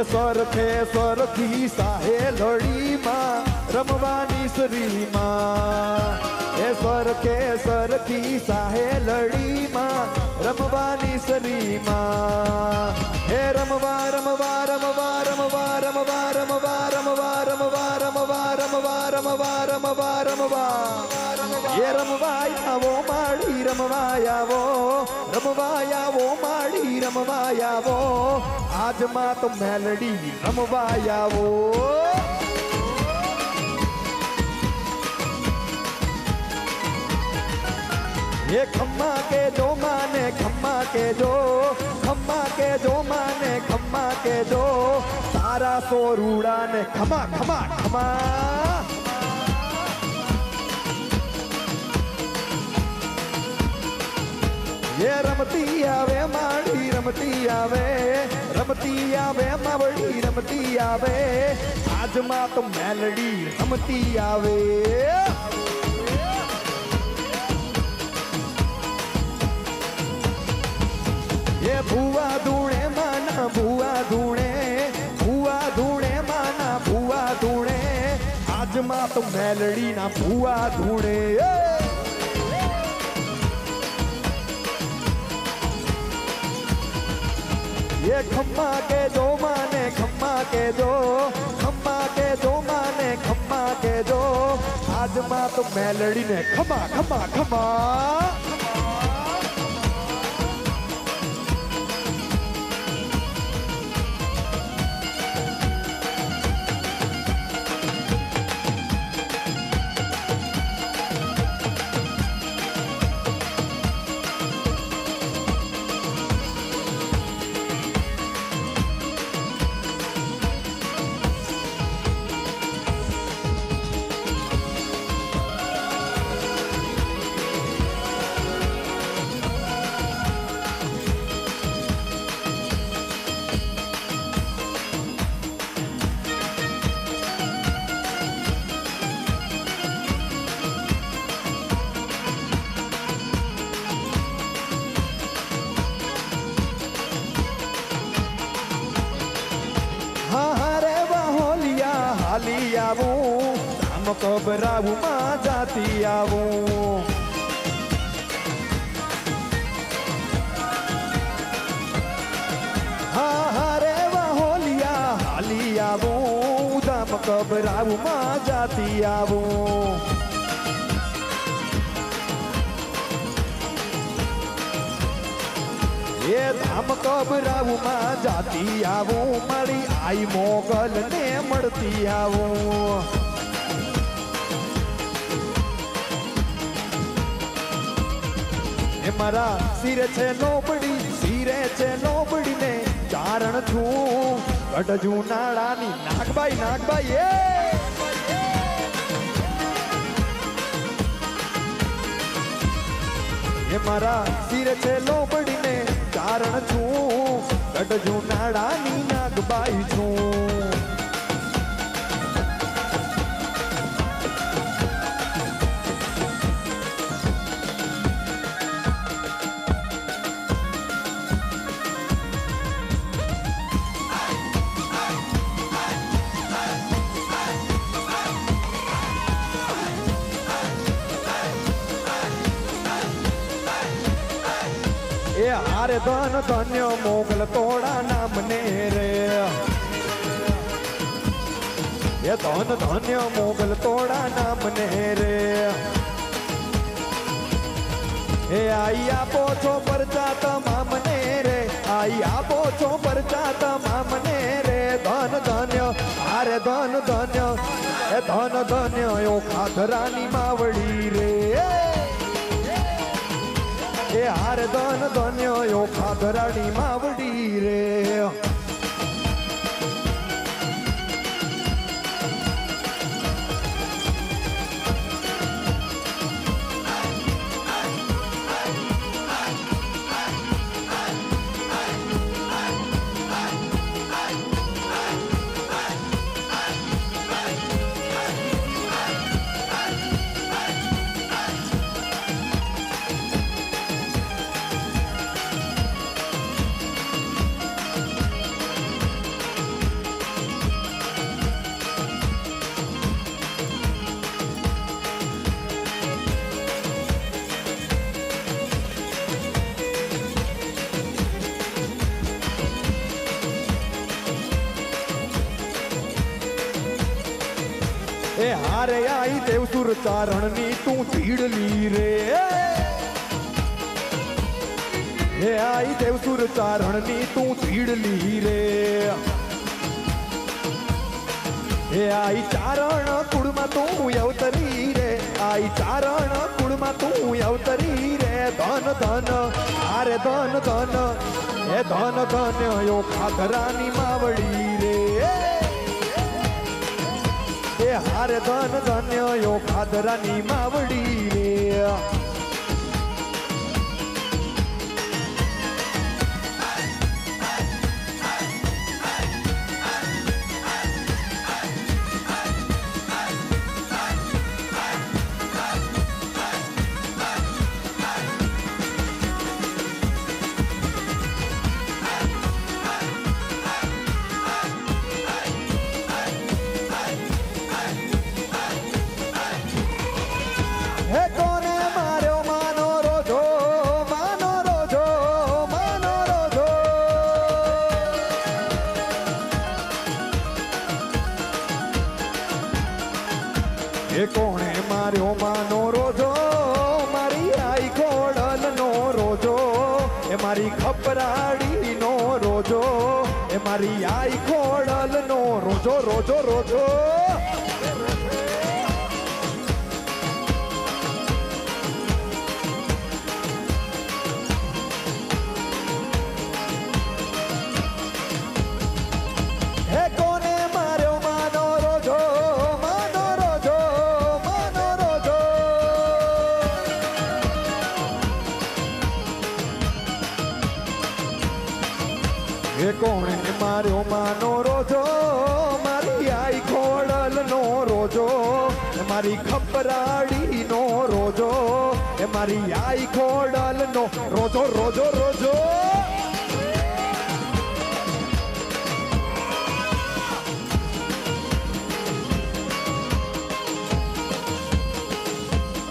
એ સરખે સરખી સાહે લડીમાં રમવાની સરીમાં એ સરખે સરખી સાહે લડીમાં રમવાની સરીમાં હે રમવા રમવા રમવા રમવા રમવા રમવા રમવા રમવા રમવા રમવા રમવા રમવા રમવા એ રમવા આવો માડી રમવા આવો માડી રમવા આવો આજમાં તો મેલડી રમવા આવો ये खम्मा के जो माने खम्मा के जो माने खम्मा के जो तारा सो रूड़ा ने खमा खमा खमा ये रमती आवे माड़ी रमती आवे मावड़ी रमती आवे आज मां तो मेलडी रमती आवे ये भुआ धूणे माना भुआ धूणे माना भुआ धूणे आज मां तो मेलडी ना भुआ धूणे ये खम्मा के जो माने खम्मा के जो माने खम्मा के जो आज मां तो मेलडी ने खमा खमा खमा हाली आवूं धाम कबरावूं मां जाती आवूं हाँ रे होलिया हाली आवूं धाम कबरावूं मां जाती आवूं ये धाम कबरावूं मां जाती आवूं मारी आई मोगल ने मळती आवूं ए मारा सिरे छे लोबड़ी ने चारण छूं गडजू नाळानी नागबाई ये मारा सिरे छे लोबड़ी ने चारण छूं गडजू नाड़ानी नागबाई छूं ए हारे धन धन्य मोगल तोड़ा नाम ने रे ये धन धन्य मोगल तोड़ा नाम ने रे ए आई आपो छो परचा तमाम ने रे आई आपो छो परचा तमाम ने रे धन धन्य हारे धन धन्य ए धन धन्य यो खाधरानी मावड़ी रे ए हार धन धन्य यो खाधरानी मावड़ी रे દેવસુર ચારણની તું ચીડલી રે હે આઈ દેવસુર ચારણની તું ચીડલી રે હે આઈ ચારણ કુળમાં તું અવતરી રે આઈ ચારણ કુળમાં તું અવતરી રે ધન ધન આરે ધન ધન હે ધન ધન યો ખાધરાની માવડી રે હે હારે ધન ધન યો ખાધરાની માવડી રે હે કોને માર્યો માનો રોજો માનો રોજો માનો રોજો હે કોણે માર્યો માનો રોજો મારી આઈ ખોડલ નો રોજો એ મારી ખપરાડી નો રોજો એ મારી આઈ ખોડલ નો રોજો રોજો રોજો હે કોને માર્યો માનો રોજો માનો રોજો માનો રોજો હે કોણે માર્યો માનો રોજો મારી આઈ ખોડલ નો રોજો મારી ખપરાડી નો રોજો એ મારી આઈ ખોડલ નો રોજો રોજો રોજો